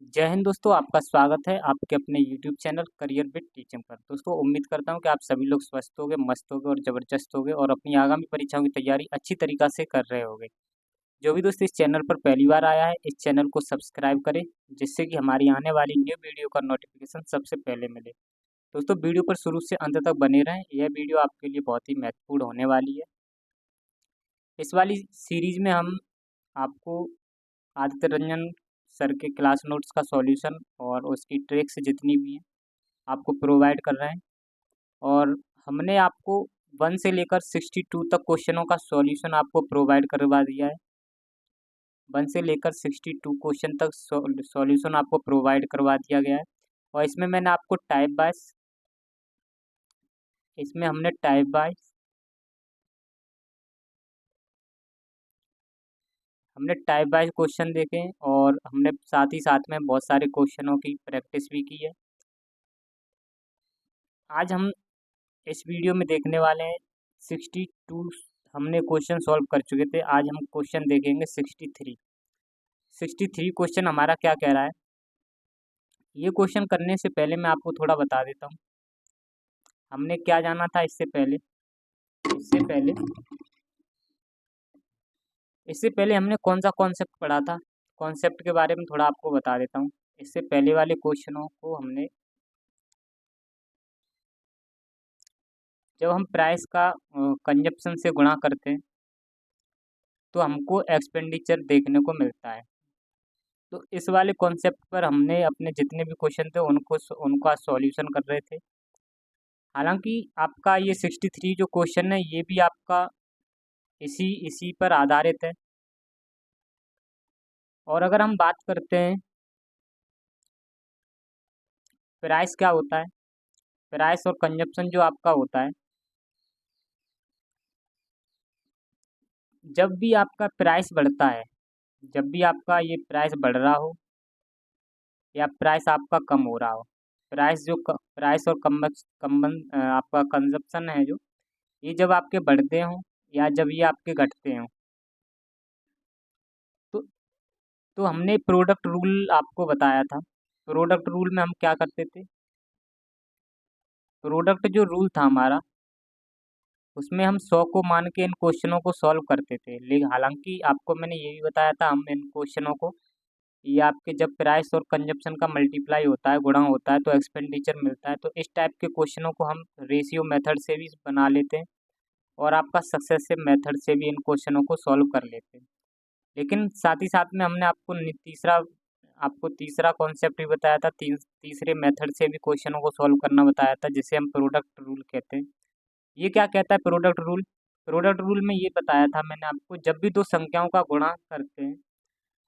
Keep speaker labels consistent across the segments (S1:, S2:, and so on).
S1: जय हिंद दोस्तों, आपका स्वागत है आपके अपने YouTube channel career with teaching पर। दोस्तों उम्मीद करता हूं कि आप सभी लोग स्वस्थ होंगे, मस्त होंगे और ज़बरदस्त होंगे और अपनी आगामी परीक्षाओं की तैयारी अच्छी तरीक़ा से कर रहे होंगे। जो भी दोस्त इस चैनल पर पहली बार आया है, इस चैनल को सब्सक्राइब करें, जिससे कि हमारी आने वाली न्यू वीडियो का नोटिफिकेशन सबसे पहले मिले। दोस्तों वीडियो पर शुरू से अंत तक बने रहें, यह वीडियो आपके लिए बहुत ही महत्वपूर्ण होने वाली है। इस वाली सीरीज़ में हम आपको आदित्य रंजन सर के क्लास नोट्स का सॉल्यूशन और उसकी ट्रिक्स जितनी भी हैं आपको प्रोवाइड कर रहे हैं। और हमने आपको 1 से लेकर 62 तक क्वेश्चनों का सॉल्यूशन आपको प्रोवाइड करवा दिया है। 1 से लेकर 62 क्वेश्चन तक सॉल्यूशन आपको प्रोवाइड करवा दिया गया है। और इसमें मैंने आपको इसमें हमने टाइप वाइज क्वेश्चन देखे हैं और हमने साथ ही साथ में बहुत सारे क्वेश्चनों की प्रैक्टिस भी की है। आज हम इस वीडियो में देखने वाले हैं 62 हमने क्वेश्चन सॉल्व कर चुके थे। आज हम क्वेश्चन देखेंगे 63 क्वेश्चन हमारा क्या कह रहा है। ये क्वेश्चन करने से पहले मैं आपको थोड़ा बता देता हूँ हमने क्या जाना था इससे पहले हमने कौन सा कॉन्सेप्ट पढ़ा था। कॉन्सेप्ट के बारे में थोड़ा आपको बता देता हूँ। इससे पहले वाले क्वेश्चनों को हमने जब हम प्राइस का कंजप्शन से गुणा करते हैं तो हमको एक्सपेंडिचर देखने को मिलता है। तो इस वाले कॉन्सेप्ट पर हमने अपने जितने भी क्वेश्चन थे उनका सॉल्यूशन कर रहे थे। हालांकि आपका ये 63 जो क्वेश्चन है ये भी आपका इसी इसी पर आधारित है। और अगर हम बात करते हैं प्राइस क्या होता है, प्राइस और कंजप्शन जो आपका होता है, जब भी आपका प्राइस बढ़ता है, जब भी आपका ये प्राइस बढ़ रहा हो या प्राइस आपका कम हो रहा हो, प्राइस और आपका कंजप्शन है जो ये जब आपके बढ़ते हों या जब ये आपके घटते हों तो हमने प्रोडक्ट रूल आपको बताया था। प्रोडक्ट रूल में हम क्या करते थे, प्रोडक्ट जो रूल था हमारा उसमें हम 100 को मान के इन क्वेश्चनों को सॉल्व करते थे। लेकिन हालांकि आपको मैंने ये भी बताया था हम इन क्वेश्चनों को ये आपके जब प्राइस और कंजप्शन का मल्टीप्लाई होता है, गुणा होता है तो एक्सपेंडिचर मिलता है। तो इस टाइप के क्वेश्चनों को हम रेशियो मेथड से भी बना लेते हैं और आपका सक्सेसिव मेथड से भी इन क्वेश्चनों को सॉल्व कर लेते हैं। लेकिन साथ ही साथ में हमने आपको तीसरा कॉन्सेप्ट भी बताया था, तीसरे मेथड से भी क्वेश्चनों को सॉल्व करना बताया था, जिसे हम प्रोडक्ट रूल कहते हैं। ये क्या कहता है प्रोडक्ट रूल? प्रोडक्ट रूल में ये बताया था मैंने आपको, जब भी दो संख्याओं का गुणा करते हैं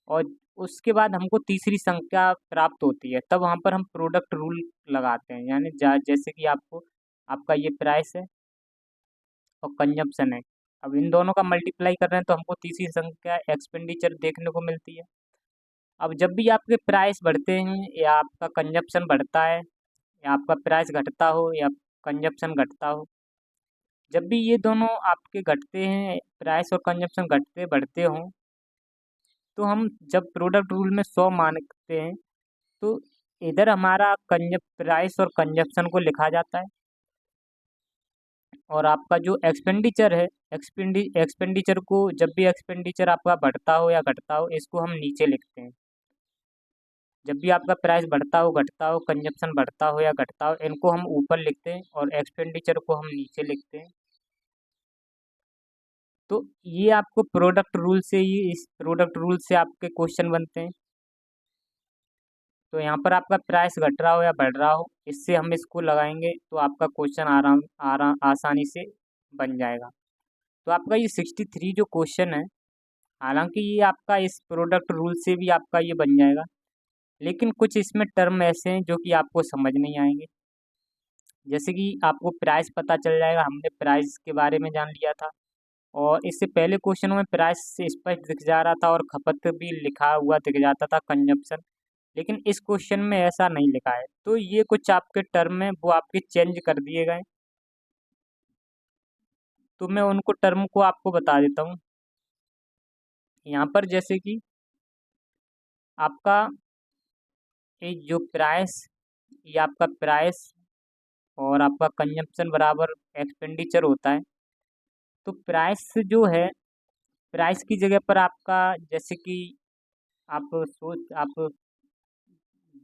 S1: और उसके बाद हमको तीसरी संख्या प्राप्त होती है तब वहाँ पर हम प्रोडक्ट रूल लगाते हैं। यानी जैसे कि आपका ये प्राइस है और कंजप्शन है, अब इन दोनों का मल्टीप्लाई कर रहे हैं तो हमको तीसरी संख्या एक्सपेंडिचर देखने को मिलती है। अब जब भी आपके प्राइस बढ़ते हैं या आपका कंजप्शन बढ़ता है या आपका प्राइस घटता हो या कंजप्शन घटता हो, जब भी ये दोनों आपके घटते हैं, प्राइस और कंजप्शन घटते बढ़ते हों, तो हम जब प्रोडक्ट रूल में 100 मानते हैं तो इधर हमारा प्राइस और कंजप्शन को लिखा जाता है और आपका जो एक्सपेंडिचर है एक्सपेंडिचर को जब भी एक्सपेंडिचर आपका बढ़ता हो या घटता हो इसको हम नीचे लिखते हैं। जब भी आपका प्राइस बढ़ता हो घटता हो, कंजप्शन बढ़ता हो या घटता हो, इनको हम ऊपर लिखते हैं और एक्सपेंडिचर को हम नीचे लिखते हैं। तो ये आपको इस प्रोडक्ट रूल से आपके क्वेश्चन बनते हैं। तो यहाँ पर आपका प्राइस घट रहा हो या बढ़ रहा हो, इससे हम इसको लगाएंगे तो आपका क्वेश्चन आराम आराम आसानी से बन जाएगा। तो आपका ये 63 जो क्वेश्चन है, हालांकि ये आपका इस प्रोडक्ट रूल से भी आपका ये बन जाएगा, लेकिन कुछ इसमें टर्म ऐसे हैं जो कि आपको समझ नहीं आएंगे। जैसे कि आपको प्राइस पता चल जाएगा, हमने प्राइस के बारे में जान लिया था और इससे पहले क्वेश्चनों में प्राइस से स्पष्ट दिख जा रहा था और खपत भी लिखा हुआ दिख जाता था, कंजप्शन। लेकिन इस क्वेश्चन में ऐसा नहीं लिखा है, तो ये कुछ आपके टर्म है वो आपके चेंज कर दिए गए। तो मैं उनको टर्म को आपको बता देता हूँ। यहाँ पर जैसे कि आपका ये जो प्राइस, ये आपका प्राइस और आपका कंजम्पशन बराबर एक्सपेंडिचर होता है। तो प्राइस जो है, प्राइस की जगह पर आपका, जैसे कि आप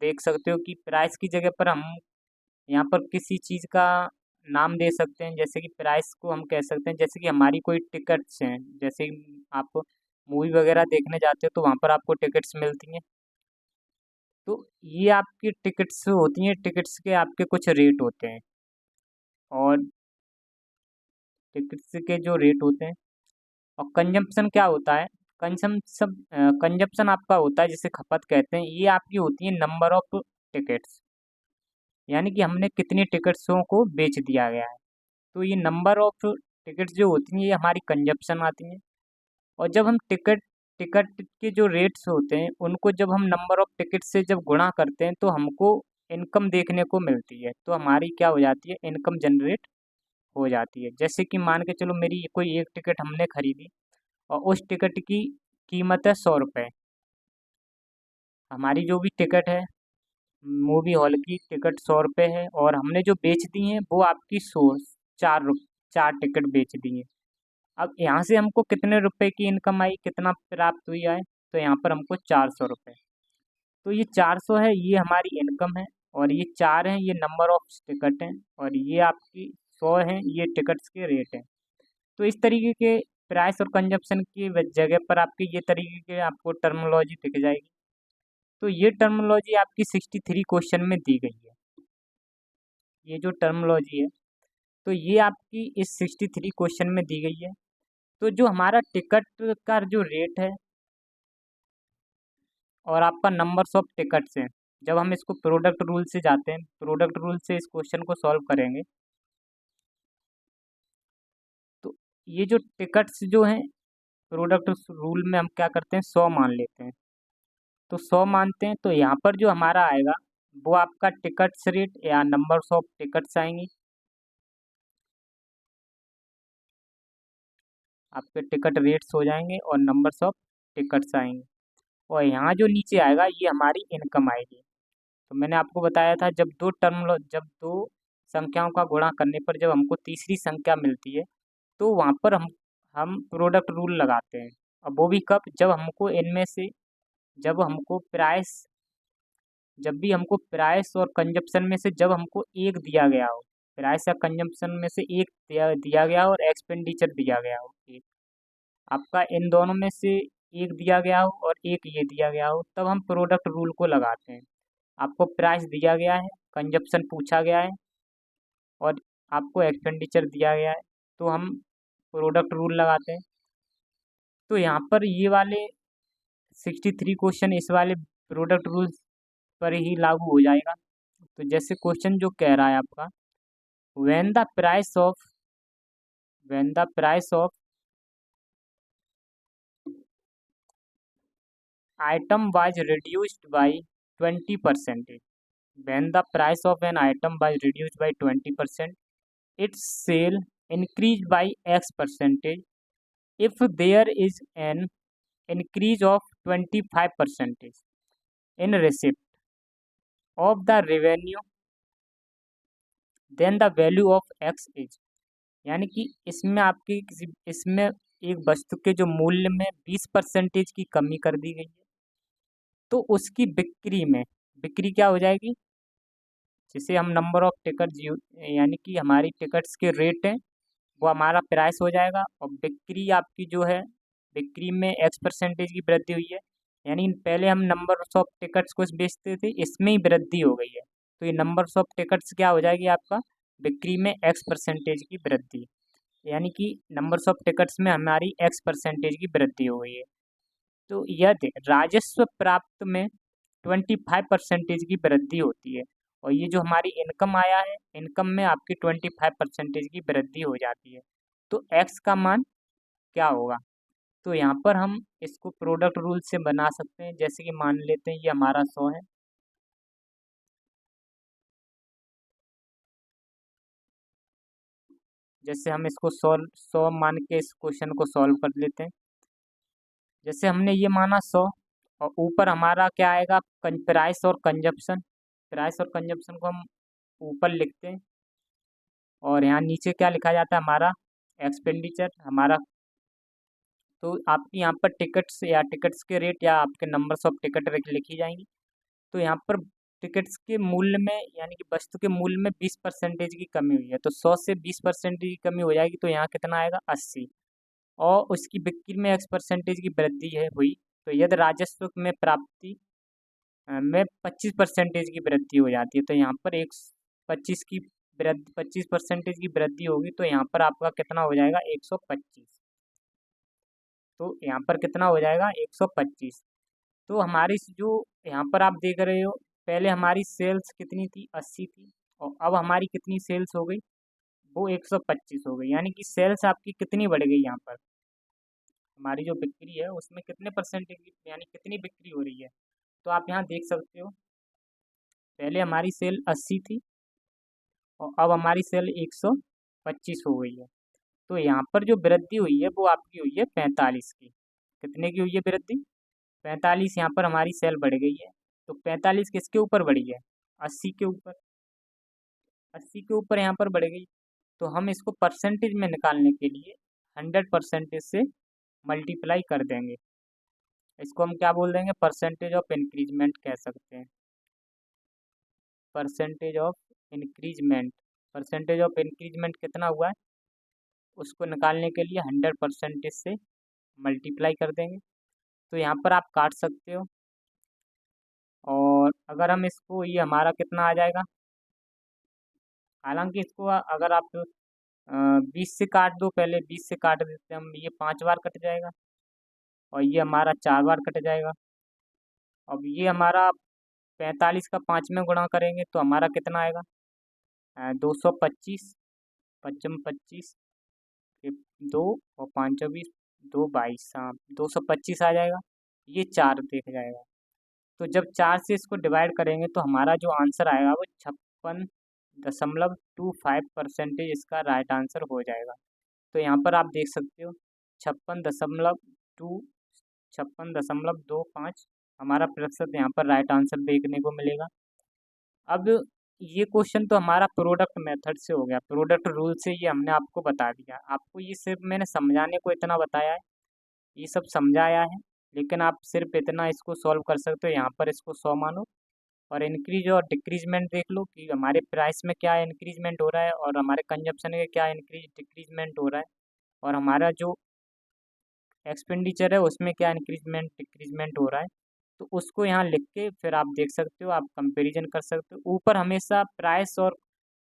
S1: देख सकते हो कि प्राइस की जगह पर हम यहाँ पर किसी चीज़ का नाम दे सकते हैं। जैसे कि प्राइस को हम कह सकते हैं, जैसे कि हमारी कोई टिकट्स हैं, जैसे आप मूवी वगैरह देखने जाते हो तो वहाँ पर आपको टिकट्स मिलती हैं। तो ये आपकी टिकट्स होती हैं, टिकट्स के आपके कुछ रेट होते हैं। और टिकट्स के जो रेट होते हैं, और कंजम्पशन क्या होता है, कंजम्पशन आपका होता है जिसे खपत कहते हैं। ये आपकी होती है नंबर ऑफ टिकट्स, यानी कि हमने कितनी टिकट्सों को बेच दिया गया है। तो ये नंबर ऑफ टिकट्स जो होती हैं ये हमारी कंजप्शन आती हैं। और जब हम टिकट टिकट के जो रेट्स होते हैं उनको जब हम नंबर ऑफ टिकट से जब गुणा करते हैं तो हमको इनकम देखने को मिलती है। तो हमारी क्या हो जाती है, इनकम जनरेट हो जाती है। जैसे कि मान के चलो मेरी कोई एक टिकट हमने खरीदी और उस टिकट की कीमत है 100 रुपये। हमारी जो भी टिकट है मूवी हॉल की टिकट 100 रुपये है, और हमने जो बेच दी हैं वो आपकी 4 टिकट बेच दी हैं। अब यहाँ से हमको कितने रुपए की इनकम आई, कितना प्राप्त हुई है, तो यहाँ पर हमको 400 रुपये। तो ये 400 है, ये हमारी इनकम है। और ये 4 हैं, ये नंबर ऑफ टिकट हैं। और ये आपकी 100 हैं, ये टिकट्स के रेट हैं। तो इस तरीके के प्राइस और कंजप्शन की जगह पर आपके ये तरीके के आपको टर्मिनोलॉजी दिख जाएगी। तो ये टर्मिनोलॉजी आपकी 63 क्वेश्चन में दी गई है। ये जो टर्मिनोलॉजी है, तो ये आपकी इस 63 क्वेश्चन में दी गई है। तो जो हमारा टिकट का जो रेट है और आपका नंबर्स ऑफ टिकट्स हैं, जब हम इसको प्रोडक्ट रूल से जाते हैं, प्रोडक्ट रूल से इस क्वेश्चन को सॉल्व करेंगे, तो ये जो टिकट्स जो हैं, प्रोडक्ट रूल में हम क्या करते हैं, 100 मान लेते हैं। तो 100 मानते हैं, तो यहाँ पर जो हमारा आएगा वो आपका टिकट्स रेट या नंबर्स ऑफ टिकट्स आएंगी। आपके टिकट रेट्स हो जाएंगे और नंबर्स ऑफ टिकट्स आएंगे। और यहाँ जो नीचे आएगा ये हमारी इनकम आएगी। तो मैंने आपको बताया था जब दो संख्याओं का गुणा करने पर जब हमको तीसरी संख्या मिलती है तो वहाँ पर हम प्रोडक्ट रूल लगाते हैं। अब वो भी कब, जब हमको इनमें से जब हमको प्राइस जब भी हमको प्राइस और कंजप्शन में से जब हमको एक दिया गया हो, प्राइस या कंजप्शन में से एक दिया गया हो और एक्सपेंडिचर दिया गया हो, एक आपका इन दोनों में से एक दिया गया हो और एक ये दिया गया हो, तब हम प्रोडक्ट रूल को लगाते हैं। आपको प्राइस दिया गया है, कंजप्शन पूछा गया है और आपको एक्सपेंडिचर दिया गया है, तो हम प्रोडक्ट रूल लगाते हैं। तो यहाँ पर ये वाले 63 क्वेश्चन इस वाले प्रोडक्ट रूल पर ही लागू हो जाएगा। तो जैसे क्वेश्चन जो कह रहा है आपका, when the price of when the price of item was reduced by 20%, when the price of an item was reduced by 20%, its sale increased by X percentage. If there is an increase of 25% in receipt of the revenue, then the value of X is, यानी कि इसमें एक वस्तु के जो मूल्य में 20% की कमी कर दी गई है, तो उसकी बिक्री क्या हो जाएगी, जिसे हम नंबर ऑफ टिकट, यानी कि हमारी टिकट्स के रेट हैं वो हमारा प्राइस हो जाएगा। और बिक्री आपकी जो है, बिक्री में X% की वृद्धि हुई है, यानी पहले हम नंबर ऑफ टिकट्स को बेचते थे, इसमें ही वृद्धि हो गई है। तो ये नंबर ऑफ टिकट्स क्या हो जाएगी आपका, बिक्री में X% की वृद्धि, यानी कि नंबर्स ऑफ टिकट्स में हमारी X% की वृद्धि हो गई है। तो यदि राजस्व प्राप्त में 25% की वृद्धि होती है, और ये जो हमारी इनकम आया है, इनकम में आपकी 25% की वृद्धि हो जाती है, तो एक्स का मान क्या होगा। तो यहाँ पर हम इसको प्रोडक्ट रूल से बना सकते हैं। जैसे कि मान लेते हैं ये हमारा 100 है, जैसे हम इसको 100 मान के इस क्वेश्चन को सॉल्व कर लेते हैं। जैसे हमने ये माना 100, और ऊपर हमारा क्या आएगा, प्राइस और कंजप्शन। प्राइस और कंजप्शन को हम ऊपर लिखते हैं, और यहाँ नीचे क्या लिखा जाता है, हमारा एक्सपेंडिचर हमारा। तो आपकी यहाँ पर टिकट्स या टिकट्स के रेट या आपके नंबर्स ऑफ टिकट लिखी जाएंगी। तो यहाँ पर टिकट्स के मूल्य में, यानी कि वस्तु के मूल्य में 20% की कमी हुई है, तो 100 से 20% की कमी हो जाएगी, तो यहाँ कितना आएगा, 80। और उसकी बिक्री में X% की वृद्धि है हुई, तो यदि राजस्व में प्राप्ति में 25% की वृद्धि हो जाती है, तो यहाँ पर एक 25% की वृद्धि होगी, तो यहाँ पर आपका कितना हो जाएगा, 125। तो यहाँ पर कितना हो जाएगा, 125। तो हमारी जो यहाँ पर आप देख रहे हो, पहले हमारी सेल्स कितनी थी, 80 थी, और अब हमारी कितनी सेल्स हो गई, वो 125 हो गई। यानी कि सेल्स आपकी कितनी बढ़ गई, यहाँ पर हमारी जो बिक्री है उसमें कितने परसेंटेज की, यानी कितनी बिक्री हो रही है। तो आप यहाँ देख सकते हो, पहले हमारी सेल 80 थी और अब हमारी सेल 125 हो गई है। तो यहाँ पर जो वृद्धि हुई है वो आपकी हुई है 45 की। कितने की हुई है वृद्धि, 45। यहाँ पर हमारी सेल बढ़ गई है, तो 45 किसके ऊपर बढ़ी है, 80 के ऊपर। 80 के ऊपर यहाँ पर बढ़ गई, तो हम इसको परसेंटेज में निकालने के लिए 100% से मल्टीप्लाई कर देंगे। इसको हम क्या बोल देंगे, परसेंटेज ऑफ इंक्रीजमेंट कह सकते हैं। Percentage of increment, percentage of increment कितना हुआ है, उसको निकालने के लिए 100% से मल्टीप्लाई कर देंगे। तो यहाँ पर आप काट सकते हो, और अगर हम इसको, ये हमारा कितना आ जाएगा, हालांकि इसको अगर आप 20 से काट दो, पहले 20 से काट देते हैं हम, ये 5 बार कट जाएगा, और ये हमारा 4 बार कट जाएगा। अब ये हमारा 45 का 5 में गुणा करेंगे तो हमारा कितना आएगा, 225। पच्चम 25, फिर 2 और 5 20, 2 22, हाँ 225 आ जाएगा। ये 4 देख जाएगा, तो जब 4 से इसको डिवाइड करेंगे तो हमारा जो आंसर आएगा वो 56.25% इसका राइट आंसर हो जाएगा। तो यहाँ पर आप देख सकते हो, 56.2 56.25 हमारा प्रतिशत यहाँ पर राइट आंसर देखने को मिलेगा। अब ये क्वेश्चन तो हमारा प्रोडक्ट मेथड से हो गया, प्रोडक्ट रूल से ये हमने आपको बता दिया। आपको ये सिर्फ मैंने समझाने को इतना बताया है, ये सब समझाया है, लेकिन आप सिर्फ इतना इसको सॉल्व कर सकते हो। यहाँ पर इसको 100 मानो, और इंक्रीज और डिक्रीजमेंट देख लो कि हमारे प्राइस में क्या इंक्रीजमेंट हो रहा है, और हमारे कंजप्शन में क्या इंक्रीज डिक्रीजमेंट हो रहा है, और हमारा जो एक्सपेंडिचर है उसमें क्या इंक्रीजमेंट डिक्रीजमेंट हो रहा है। तो उसको यहाँ लिख के फिर आप देख सकते हो, आप कंपैरिजन कर सकते हो। ऊपर हमेशा प्राइस और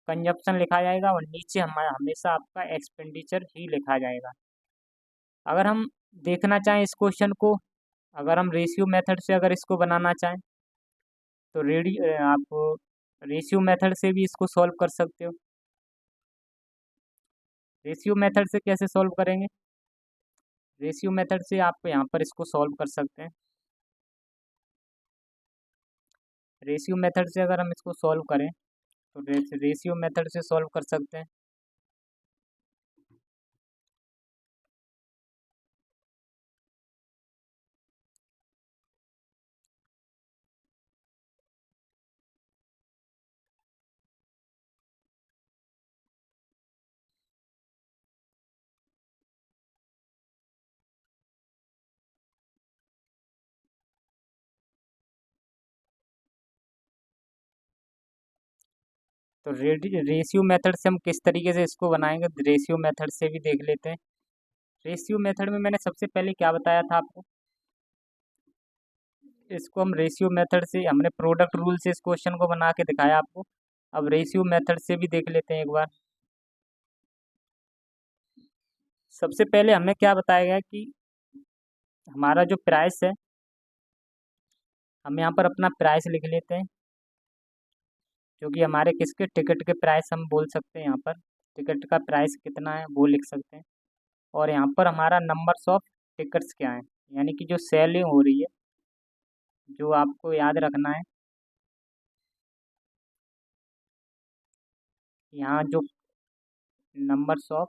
S1: कंजप्शन लिखा जाएगा, और नीचे हमारा हमेशा आपका एक्सपेंडिचर ही लिखा जाएगा। अगर हम देखना चाहें इस क्वेश्चन को, अगर हम रेशियो मेथड से अगर इसको बनाना चाहें, तो आप रेशियो मेथड से भी इसको सॉल्व कर सकते हो। रेशियो मेथड से कैसे सॉल्व करेंगे, रेशियो मेथड से आप यहाँ पर इसको सॉल्व कर सकते हैं। रेशियो मेथड से अगर हम इसको सॉल्व करें, तो रेशियो मेथड से सॉल्व कर सकते हैं। तो रेशियो मेथड से हम किस तरीके से इसको बनाएंगे, रेशियो मेथड से भी देख लेते हैं। रेशियो मेथड में मैंने सबसे पहले क्या बताया था आपको, इसको हम रेशियो मेथड से, हमने प्रोडक्ट रूल से इस क्वेश्चन को बना के दिखाया आपको। अब रेशियो मेथड से भी देख लेते हैं एक बार। सबसे पहले हमें क्या बताया गया कि हमारा जो प्राइस है, हम यहाँ पर अपना प्राइस लिख लेते हैं, जो कि हमारे किसके, टिकट के प्राइस हम बोल सकते हैं। यहाँ पर टिकट का प्राइस कितना है वो लिख सकते हैं, और यहाँ पर हमारा नंबर्स ऑफ टिकट्स क्या है, यानी कि जो सेलिंग हो रही है, जो आपको याद रखना है, यहाँ जो numbers of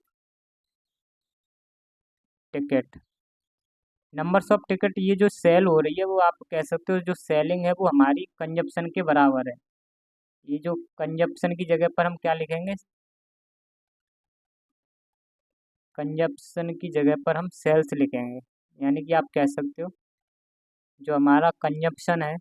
S1: ticket, numbers of ticket, ये जो सेल हो रही है वो आप कह सकते हो जो सेलिंग है वो हमारी कंजप्शन के बराबर है। ये जो कंजप्शन की जगह पर हम क्या लिखेंगे, कंजप्शन की जगह पर हम सेल्स लिखेंगे। यानी कि आप कह सकते हो जो हमारा कंजप्शन है,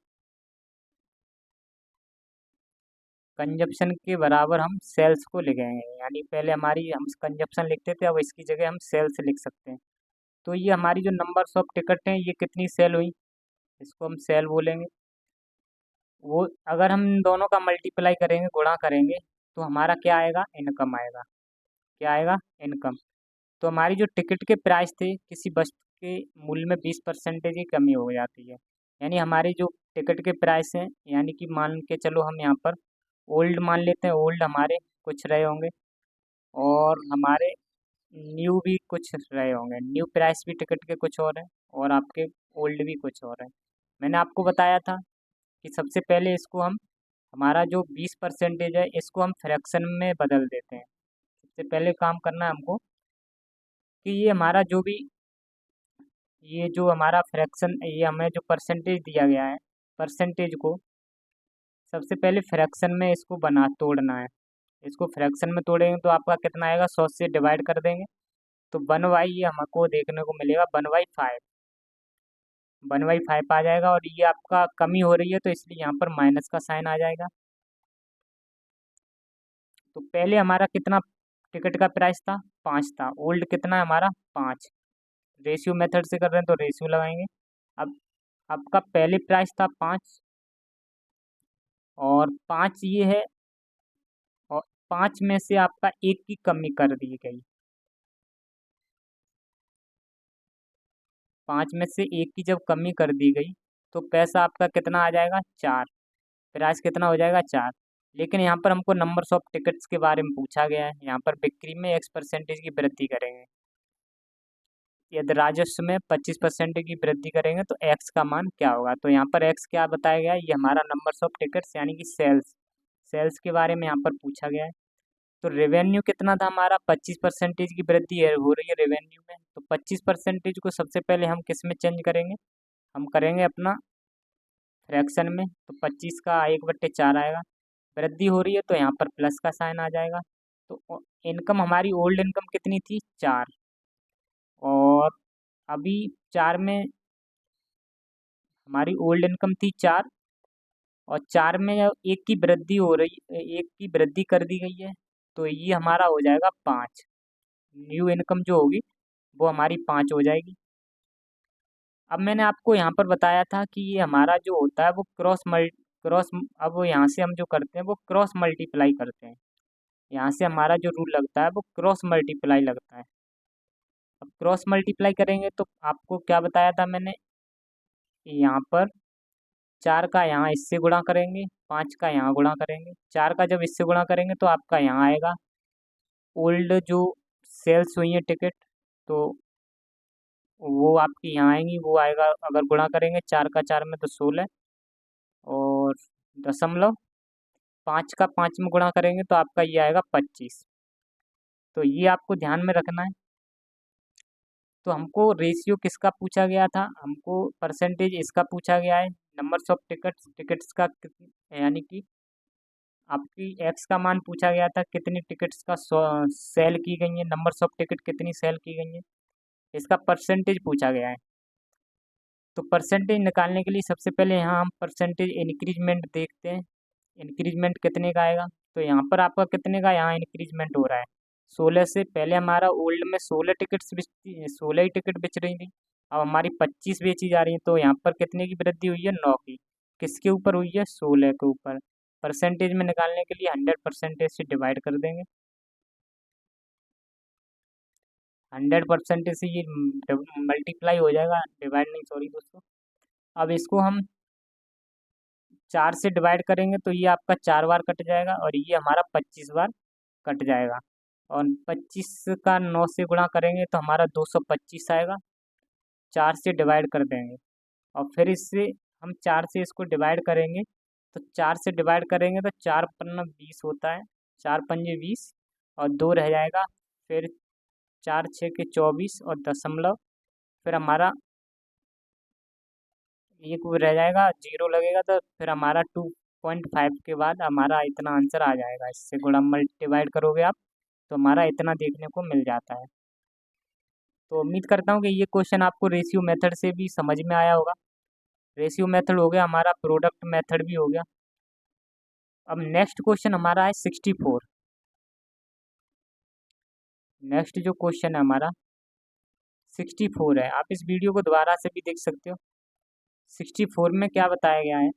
S1: कंजप्शन के बराबर हम सेल्स को लिखेंगे। यानी पहले हमारी हम कंजप्शन लिखते थे, अब इसकी जगह हम सेल्स लिख सकते हैं। तो ये हमारी जो नंबर्स ऑफ टिकट हैं ये कितनी सेल हुई, इसको हम सेल बोलेंगे। वो अगर हम इन दोनों का मल्टीप्लाई करेंगे, गुणा करेंगे, तो हमारा क्या आएगा, इनकम आएगा। क्या आएगा, इनकम। तो हमारी जो टिकट के प्राइस थे, किसी वस्तु के मूल्य में 20% की कमी हो जाती है। यानी हमारी जो टिकट के प्राइस हैं, यानी कि मान के चलो हम यहाँ पर ओल्ड मान लेते हैं, ओल्ड हमारे कुछ रहे होंगे और हमारे न्यू भी कुछ रहे होंगे। न्यू प्राइस भी टिकट के कुछ और हैं और आपके ओल्ड भी कुछ और हैं। मैंने आपको बताया था कि सबसे पहले इसको हम, हमारा जो 20% है इसको हम फ्रैक्शन में बदल देते हैं। सबसे पहले काम करना है हमको कि ये हमारा जो भी, ये जो हमारा फ्रैक्शन, ये हमें जो परसेंटेज दिया गया है, परसेंटेज को सबसे पहले फ्रैक्शन में इसको बना तोड़ना है। इसको फ्रैक्शन में तोड़ेंगे तो आपका कितना आएगा, 100 से डिवाइड कर देंगे तो 1/, ये हमको देखने को मिलेगा 1/5। 1/5 आ जाएगा और ये आपका कमी हो रही है तो इसलिए यहाँ पर माइनस का साइन आ जाएगा। तो पहले हमारा कितना टिकट का प्राइस था, 5 था। ओल्ड कितना है हमारा, 5। रेशियो मेथड से कर रहे हैं तो रेशियो लगाएंगे। अब आपका पहले प्राइस था 5 और 5 ये है, और 5 में से आपका एक की कमी कर दी गई। 5 में से एक की जब कमी कर दी गई तो पैसा आपका कितना आ जाएगा, 4। प्राइस कितना हो जाएगा, 4। लेकिन यहाँ पर हमको नंबर्स ऑफ टिकट्स के बारे में पूछा गया है। यहाँ पर बिक्री में X% की वृद्धि करेंगे। यदि राजस्व में 25% की वृद्धि करेंगे तो एक्स का मान क्या होगा। तो यहाँ पर एक्स क्या बताया गया है, ये हमारा नंबर्स ऑफ टिकट्स यानी कि सेल्स, सेल्स के बारे में यहाँ पर पूछा गया है। तो रेवेन्यू कितना था हमारा, 25% की वृद्धि हो रही है रेवेन्यू में। तो 25% को सबसे पहले हम किस में चेंज करेंगे, हम करेंगे अपना फ्रैक्शन में। तो 25 का 1/4 आएगा। वृद्धि हो रही है तो यहाँ पर प्लस का साइन आ जाएगा। तो इनकम हमारी ओल्ड इनकम कितनी थी, 4। और अभी 4 में हमारी ओल्ड इनकम थी 4 और 4 में एक की वृद्धि हो रही, एक की वृद्धि कर दी गई है तो ये हमारा हो जाएगा 5। न्यू इनकम जो होगी वो हमारी 5 हो जाएगी। अब मैंने आपको यहाँ पर बताया था कि ये हमारा जो होता है वो क्रॉस, अब वो यहाँ से हम जो करते हैं वो क्रॉस मल्टीप्लाई करते हैं। यहाँ से हमारा जो रूल लगता है वो क्रॉस मल्टीप्लाई लगता है। अब क्रॉस मल्टीप्लाई करेंगे तो आपको क्या बताया था मैंने, यहाँ पर 4 का यहाँ इससे गुणा करेंगे, 5 का यहाँ गुणा करेंगे। 4 का जब इससे गुणा करेंगे तो आपका यहाँ आएगा ओल्ड जो सेल्स हुई है टिकट, तो वो आपकी यहाँ आएंगी, वो आएगा अगर गुणा करेंगे 4 का 4 में तो 16 और दशमलव, 5 का 5 में गुणा करेंगे तो आपका ये आएगा 25। तो ये आपको ध्यान में रखना है। तो हमको रेशियो किसका पूछा गया था, हमको परसेंटेज इसका पूछा गया है, नंबर्स ऑफ टिकट्स, टिकट्स का यानी कि आपकी एक्स का मान पूछा गया था, कितनी टिकट्स का सेल की गई है, नंबर्स ऑफ टिकट कितनी सेल की गई है, इसका परसेंटेज पूछा गया है। तो परसेंटेज निकालने के लिए सबसे पहले यहाँ हम परसेंटेज इंक्रीजमेंट देखते हैं। इंक्रीजमेंट कितने का आएगा, तो यहाँ पर आपका कितने का यहाँ इंक्रीजमेंट हो रहा है, 16 से। पहले हमारा ओल्ड में 16 टिकट्स बिचती, 16 ही टिकट बिच रही थी, अब हमारी 25 बेची जा रही है तो यहाँ पर कितने की वृद्धि हुई है, 9 की। किसके ऊपर हुई है, 16 के ऊपर। परसेंटेज में निकालने के लिए 100% से डिवाइड कर देंगे। 100% से ये मल्टीप्लाई हो जाएगा, डिवाइड नहीं, सॉरी दोस्तों। अब इसको हम 4 से डिवाइड करेंगे तो ये आपका 4 बार कट जाएगा और ये हमारा 25 बार कट जाएगा। और 25 का 9 से गुणा करेंगे तो हमारा 225 आएगा। 4 से डिवाइड कर देंगे और फिर इससे हम 4 से इसको डिवाइड करेंगे, तो 4 से डिवाइड करेंगे तो 4 पन्ना 20 होता है, 4 पंजे 20 और 2 रह जाएगा। फिर 4 6 के 24 और दशमलव, फिर हमारा एक वो रह जाएगा, जीरो लगेगा, तो फिर हमारा 2.5 के बाद हमारा इतना आंसर आ जाएगा। इससे गुणा डिवाइड करोगे आप, तो हमारा इतना देखने को मिल जाता है। तो उम्मीद करता हूँ कि ये क्वेश्चन आपको रेशियो मेथड से भी समझ में आया होगा। रेशियो मेथड हो गया हमारा, प्रोडक्ट मेथड भी हो गया। अब नेक्स्ट क्वेश्चन हमारा है 64। नेक्स्ट जो क्वेश्चन है हमारा 64 है। आप इस वीडियो को दोबारा से भी देख सकते हो। 64 में क्या बताया गया है?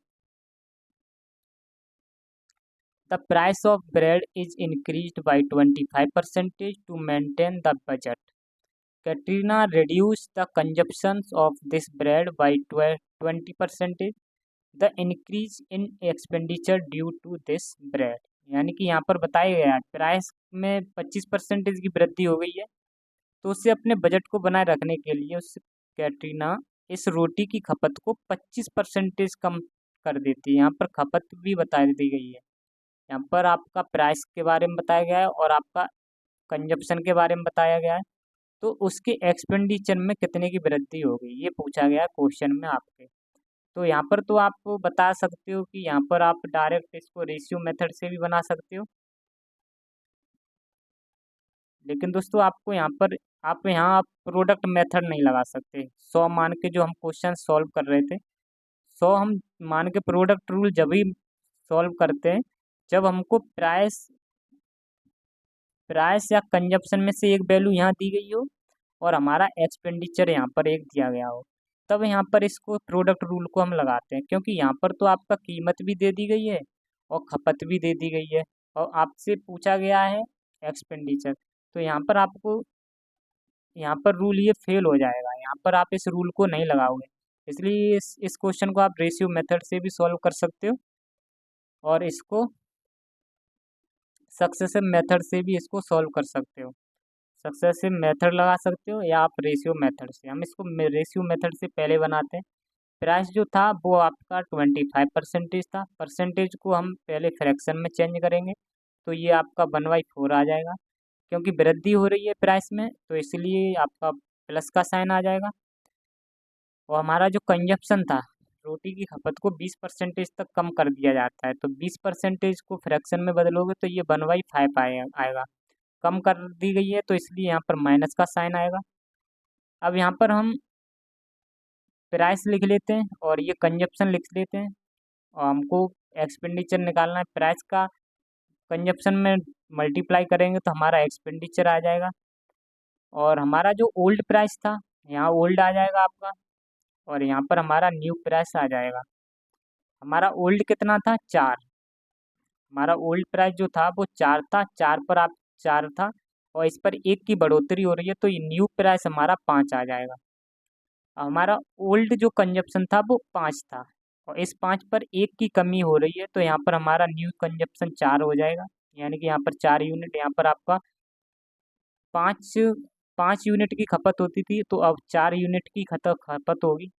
S1: The price of bread is increased by 25% to maintain the budget. Katrina reduced the consumption of this bread by 20%. The increase in expenditure due to this bread। यानी कि यहाँ पर बताया गया है प्राइस में 25% की वृद्धि हो गई है, तो उसे अपने बजट को बनाए रखने के लिए उस कैटरीना इस रोटी की खपत को 25% कम कर देती है। यहाँ पर खपत भी बता दी गई है। यहाँ पर आपका प्राइस के बारे में बताया गया है और आपका कंजप्शन के बारे में बताया गया है। तो उसके एक्सपेंडिचर में कितने की वृद्धि होगी, ये पूछा गया है क्वेश्चन में आपके। तो यहाँ पर तो आप बता सकते हो कि यहाँ पर आप डायरेक्ट इसको रेशियो मेथड से भी बना सकते हो, लेकिन दोस्तों आपको यहाँ पर आप प्रोडक्ट मेथड नहीं लगा सकते। 100 मान के जो हम क्वेश्चन सॉल्व कर रहे थे, 100 हम मान के प्रोडक्ट रूल जब ही सॉल्व करते हैं जब हमको प्राइस प्राइस या कंजप्शन में से एक वैल्यू यहाँ दी गई हो और हमारा एक्सपेंडिचर यहाँ पर एक दिया गया हो, तब यहाँ पर इसको प्रोडक्ट रूल को हम लगाते हैं। क्योंकि यहाँ पर तो आपका कीमत भी दे दी गई है और खपत भी दे दी गई है और आपसे पूछा गया है एक्सपेंडिचर। तो यहाँ पर आपको यहाँ पर रूल ये फेल हो जाएगा, यहाँ पर आप इस रूल को नहीं लगाओगे। इसलिए इस क्वेश्चन को आप रेशियो मेथड से भी सॉल्व कर सकते हो और इसको सक्सेसिव मेथड से भी इसको सॉल्व कर सकते हो। सक्सेसिव मेथड लगा सकते हो या आप रेशियो मेथड से। हम इसको रेशियो मेथड से पहले बनाते हैं। प्राइस जो था वो आपका 25% था। परसेंटेज को हम पहले फ्रैक्शन में चेंज करेंगे, तो ये आपका 1/4 आ जाएगा। क्योंकि वृद्धि हो रही है प्राइस में, तो इसलिए आपका प्लस का साइन आ जाएगा। और हमारा जो कंजप्शन था, रोटी की खपत को 20% तक कम कर दिया जाता है, तो 20% को फ्रैक्शन में बदलोगे तो ये 1/5 आएगा। कम कर दी गई है तो इसलिए यहाँ पर माइनस का साइन आएगा। अब यहाँ पर हम प्राइस लिख लेते हैं और ये कंजप्शन लिख लेते हैं और हमको एक्सपेंडिचर निकालना है। प्राइस का कंजप्शन में मल्टीप्लाई करेंगे तो हमारा एक्सपेंडिचर आ जाएगा। और हमारा जो ओल्ड प्राइस था, यहाँ ओल्ड आ जाएगा आपका और यहाँ पर हमारा न्यू प्राइस आ जाएगा। हमारा ओल्ड कितना था? 4। हमारा ओल्ड प्राइस जो था वो 4 था, 4 पर आप 4 था और इस पर 1 की बढ़ोतरी हो रही है, तो ये न्यू प्राइस हमारा 5 आ जाएगा। हमारा ओल्ड जो कंजप्शन था वो 5 था और इस 5 पर 1 की कमी हो रही है, तो यहाँ पर हमारा न्यू कंजप्शन 4 हो जाएगा। यानी कि यहाँ पर 4 यूनिट, यहाँ पर आपका 5 5 यूनिट की खपत होती थी, तो अब 4 यूनिट की खपत होगी।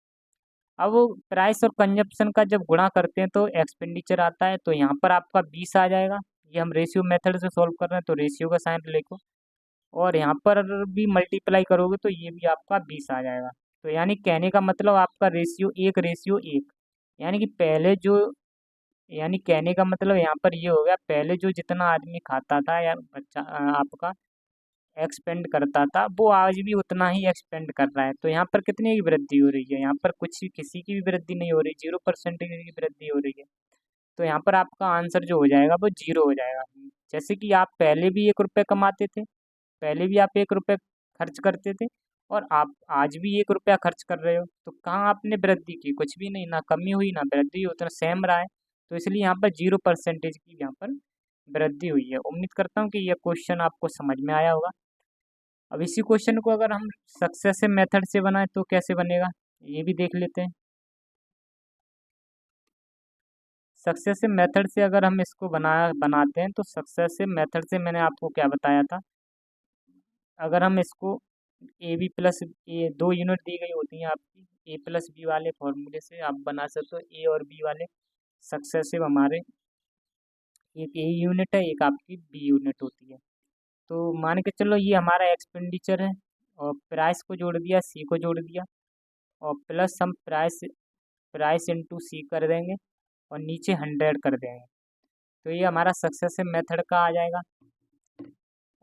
S1: अब वो प्राइस और कंजप्शन का जब गुणा करते हैं तो एक्सपेंडिचर आता है, तो यहाँ पर आपका 20 आ जाएगा। ये हम रेशियो मेथड से सॉल्व कर रहे हैं, तो रेशियो का साइन लिखो और यहाँ पर भी मल्टीप्लाई करोगे तो ये भी आपका 20 आ जाएगा। तो यानी कहने का मतलब आपका रेशियो 1 यानी कि पहले जो यानी कहने का मतलब यहाँ पर ये हो गया, पहले जो जितना आदमी खाता था या बच्चा आपका एक्सपेंड करता था, वो आज भी उतना ही एक्सपेंड कर रहा है। तो यहाँ पर कितने की वृद्धि हो रही है? यहाँ पर किसी की भी वृद्धि नहीं हो रही, 0% की वृद्धि हो रही है। तो यहाँ पर आपका आंसर जो हो जाएगा वो 0 हो जाएगा। जैसे कि आप पहले भी 1 रुपये कमाते थे, पहले भी आप 1 रुपये खर्च करते थे और आप आज भी 1 रुपया खर्च कर रहे हो, तो कहाँ आपने वृद्धि की? कुछ भी नहीं, ना कमी हुई ना वृद्धि, उतना सेम रहा है। तो इसलिए यहाँ पर 0% की यहाँ पर वृद्धि हुई है। उम्मीद करता हूँ कि यह क्वेश्चन आपको समझ में आया होगा। अब इसी क्वेश्चन को अगर हम सक्सेसिव मेथड से बनाए तो कैसे बनेगा, ये भी देख लेते हैं। सक्सेसिव मेथड से अगर हम इसको बनाते हैं, तो सक्सेसिव मेथड से मैंने आपको क्या बताया था, अगर हम इसको A B plus A 2 unit दी गई होती हैं आपकी, ए प्लस बी वाले फॉर्मूले से आप बना सकते हो। ए और बी वाले सक्सेसिव हमारे, एक ए यूनिट है, एक आपकी बी यूनिट होती है। तो मान के चलो ये हमारा एक्सपेंडिचर है और प्राइस को जोड़ दिया, सी को जोड़ दिया और प्लस हम प्राइस प्राइस इंटू सी कर देंगे और नीचे 100 कर देंगे। तो ये हमारा सक्सेसिव मेथड का आ जाएगा।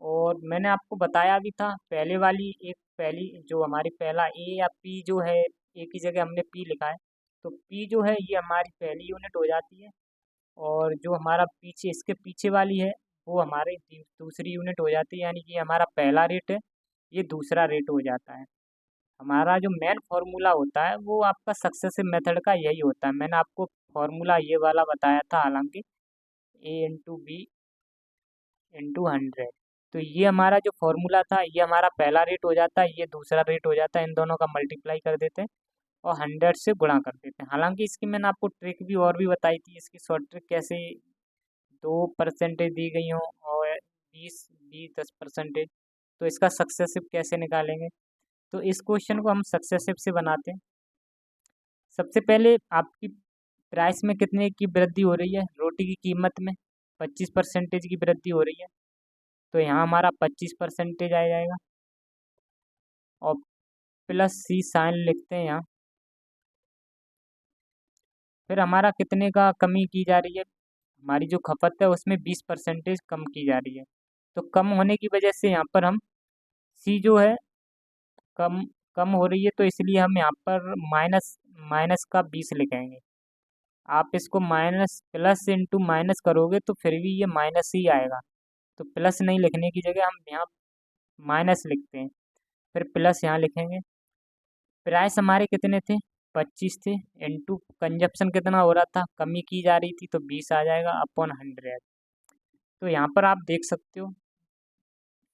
S1: और मैंने आपको बताया भी था पहले वाली एक पहली जो हमारी पहला ए या पी जो है, ए की जगह हमने पी लिखा है, तो पी जो है ये हमारी पहली यूनिट हो जाती है, और जो हमारा पीछे इसके पीछे वाली है वो हमारी दूसरी यूनिट हो जाती है। यानी कि हमारा पहला रेट है, ये दूसरा रेट हो जाता है। हमारा जो मेन फार्मूला होता है वो आपका सक्सेसिव मेथड का यही होता है। मैंने आपको फार्मूला ये वाला बताया था, हालांकि ए इंटू बी इंटू 100। तो ये हमारा जो फॉर्मूला था, ये हमारा पहला रेट हो जाता है, ये दूसरा रेट हो जाता है। इन दोनों का मल्टीप्लाई कर देते हैं और 100 से गुणा कर देते हैं। हालांकि इसकी मैंने आपको ट्रिक भी और भी बताई थी, इसकी शॉर्ट ट्रिक कैसे 2% दी गई हो और 10%। तो इसका सक्सेसिव कैसे निकालेंगे, तो इस क्वेश्चन को हम सक्सेसिव से बनाते हैं। सबसे पहले आपकी प्राइस में कितने की वृद्धि हो रही है, रोटी की कीमत में 25% की वृद्धि हो रही है, तो यहाँ हमारा 25% आ जाएगा और प्लस सी साइन लिखते हैं यहाँ। फिर हमारा कितने का कमी की जा रही है, हमारी जो खपत है उसमें 20% कम की जा रही है। तो कम होने की वजह से यहाँ पर हम सी जो है कम कम हो रही है, तो इसलिए हम यहाँ पर माइनस माइनस का 20 लिखेंगे। आप इसको माइनस प्लस इंटू माइनस करोगे तो फिर भी ये माइनस ही आएगा, तो प्लस नहीं लिखने की जगह हम यहाँ माइनस लिखते हैं। फिर प्लस यहाँ लिखेंगे। प्राइस हमारे कितने थे, 25 थे, इंटू कंजप्शन कितना हो रहा था, कमी की जा रही थी, तो 20 आ जाएगा अपॉन 100। तो यहाँ पर आप देख सकते हो,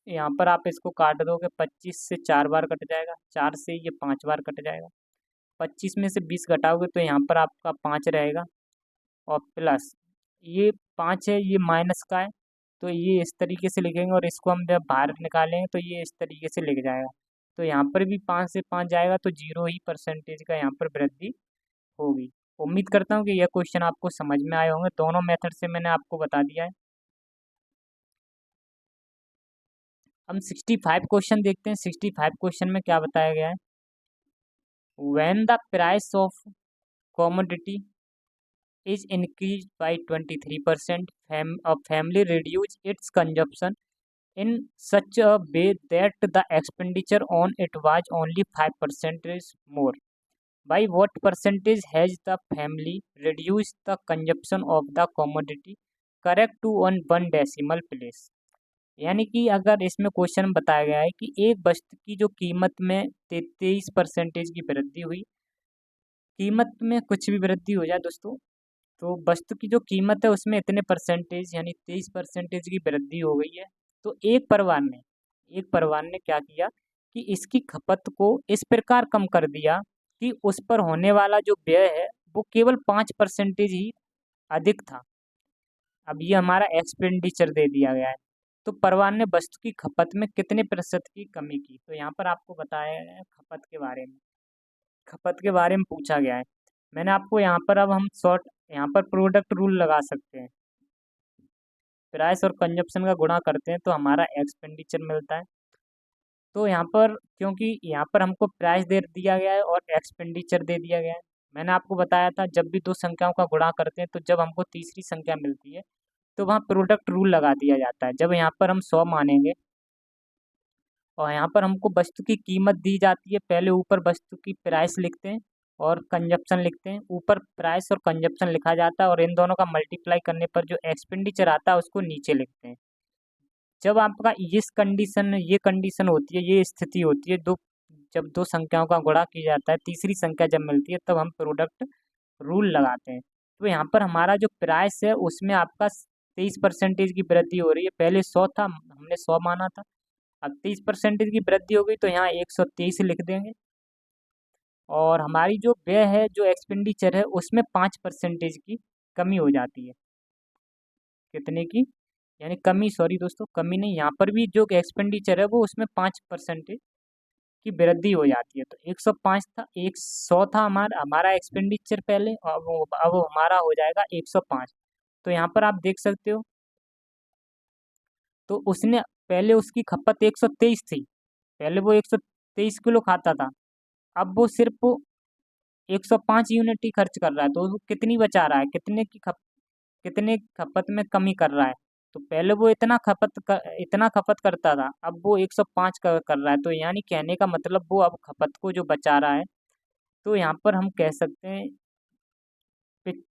S1: यहाँ पर आप इसको काट दोगे, 25 से 4 बार कट जाएगा, 4 से ये 5 बार कट जाएगा, 25 में से 20 घटाओगे तो यहाँ पर आपका 5 रहेगा, और प्लस ये 5 है, ये माइनस का है, तो ये इस तरीके से लिखेंगे, और इसको हम जब बाहर निकालेंगे तो ये इस तरीके से लिख जाएगा। तो यहाँ पर भी 5 से 5 जाएगा, तो 0 ही परसेंटेज का यहाँ पर वृद्धि होगी। उम्मीद करता हूँ कि यह क्वेश्चन आपको समझ में आए होंगे, दोनों मेथड से मैंने आपको बता दिया है। हम 65 क्वेश्चन देखते हैं। 65 क्वेश्चन में क्या बताया गया है, when the price of commodity is increased by 23%, a family reduce its consumption in such a way that the expenditure on it was only 5% more. By what percentage has the family reduced the consumption of the commodity? Correct to on one decimal place. यानी कि अगर इसमें question बताया गया है कि एक वस्तु की जो कीमत में 23% की वृद्धि हुई, कीमत में कुछ भी वृद्धि हो जाए दोस्तों, तो वस्तु की जो कीमत है उसमें इतने परसेंटेज यानी 23% की वृद्धि हो गई है। तो एक परिवार ने क्या किया कि इसकी खपत को इस प्रकार कम कर दिया कि उस पर होने वाला जो व्यय है वो केवल 5% ही अधिक था। अब ये हमारा एक्सपेंडिचर दे दिया गया है, तो परिवार ने वस्तु की खपत में कितने प्रतिशत की कमी की, तो यहाँ पर आपको बताया गया है खपत के बारे में पूछा गया है। मैंने आपको यहाँ पर अब हम शॉर्ट यहाँ पर प्रोडक्ट रूल लगा सकते हैं, प्राइस और कंजप्शन का गुणा करते हैं तो हमारा एक्सपेंडिचर मिलता है। तो यहाँ पर क्योंकि यहाँ पर हमको प्राइस दे दिया गया है और एक्सपेंडिचर दे दिया गया है, मैंने आपको बताया था जब भी दो संख्याओं का गुणा करते हैं तो जब हमको तीसरी संख्या मिलती है तो वहाँ प्रोडक्ट रूल लगा दिया जाता है। जब यहाँ पर हम 100 मानेंगे और यहाँ पर हमको वस्तु की कीमत दी जाती है, पहले ऊपर वस्तु की प्राइस लिखते हैं और कंजप्शन लिखते हैं, ऊपर प्राइस और कंजप्शन लिखा जाता है, और इन दोनों का मल्टीप्लाई करने पर जो एक्सपेंडिचर आता है उसको नीचे लिखते हैं। जब आपका ये कंडीशन होती है, ये स्थिति होती है, जब दो संख्याओं का गुणा किया जाता है, तीसरी संख्या जब मिलती है तब हम प्रोडक्ट रूल लगाते हैं। तो यहाँ पर हमारा जो प्राइस है उसमें आपका 23% की वृद्धि हो रही है, पहले 100 था, हमने 100 माना था, अब 30% की वृद्धि हो गई तो यहाँ 123 लिख देंगे, और हमारी जो व्यय है जो एक्सपेंडिचर है उसमें 5% की कमी हो जाती है। कितने की, यानी कमी, सॉरी दोस्तों, कमी नहीं, यहाँ पर भी जो एक्सपेंडिचर है वो उसमें 5% की वृद्धि हो जाती है। तो 105 था, 100 था हमारा एक्सपेंडिचर पहले, अब हमारा हो जाएगा 105। तो यहाँ पर आप देख सकते हो, तो उसने पहले उसकी खपत 123 थी, पहले वो 123 किलो खाता था, अब वो सिर्फ 105 यूनिट ही खर्च कर रहा है, तो वो कितनी बचा रहा है, कितने खपत में कमी कर रहा है। तो पहले वो इतना खपत करता था, अब वो 105 कर रहा है। तो यानी कहने का मतलब वो अब खपत को जो बचा रहा है। तो यहाँ पर हम कह सकते हैं, पिच-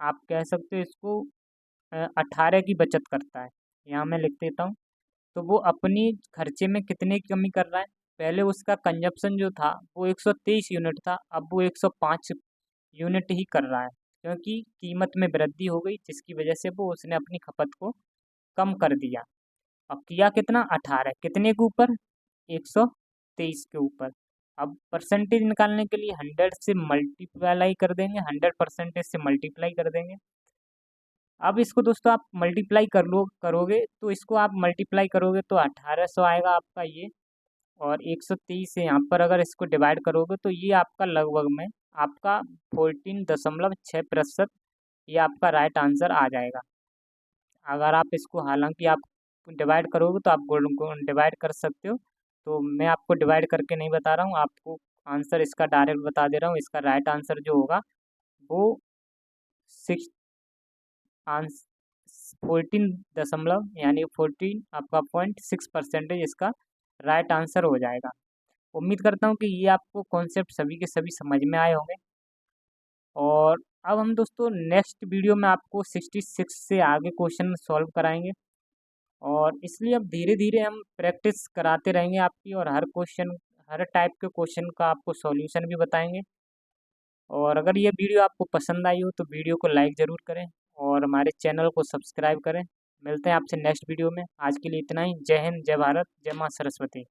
S1: आप कह सकते हो इसको 18 की बचत करता है। यहाँ मैं लिख देता हूँ। तो वो अपनी खर्चे में कितने की कमी कर रहा है। पहले उसका कंजप्शन जो था वो 123 यूनिट था, अब वो 105 यूनिट ही कर रहा है, क्योंकि कीमत में वृद्धि हो गई, जिसकी वजह से वो उसने अपनी खपत को कम कर दिया। अब किया कितना, 18 कितने के ऊपर, 123 के ऊपर। अब परसेंटेज निकालने के लिए 100 से मल्टीप्लाई कर देंगे, 100% से मल्टीप्लाई कर देंगे। अब इसको दोस्तों आप मल्टीप्लाई करोगे, तो इसको आप मल्टीप्लाई करोगे तो 1800 आएगा आपका ये। और 123 से यहाँ पर अगर इसको डिवाइड करोगे तो ये आपका लगभग में आपका 14.6%, ये आपका राइट आंसर आ जाएगा। अगर आप इसको, हालांकि आप डिवाइड करोगे तो आप डिवाइड कर सकते हो, तो मैं आपको डिवाइड करके नहीं बता रहा हूँ, आपको आंसर इसका डायरेक्ट बता दे रहा हूँ। इसका राइट आंसर जो होगा वो 14 यानी 14 आपका 0.6% इसका राइट आंसर हो जाएगा। उम्मीद करता हूँ कि ये आपको कॉन्सेप्ट सभी के सभी समझ में आए होंगे। और अब हम दोस्तों नेक्स्ट वीडियो में आपको 66 से आगे क्वेश्चन सॉल्व कराएंगे। और इसलिए अब धीरे धीरे हम प्रैक्टिस कराते रहेंगे आपकी, और हर टाइप के क्वेश्चन का आपको सॉल्यूशन भी बताएंगे। और अगर ये वीडियो आपको पसंद आई हो तो वीडियो को लाइक ज़रूर करें और हमारे चैनल को सब्सक्राइब करें। मिलते हैं आपसे नेक्स्ट वीडियो में। आज के लिए इतना ही। जय हिंद, जय भारत, जय माँ सरस्वती।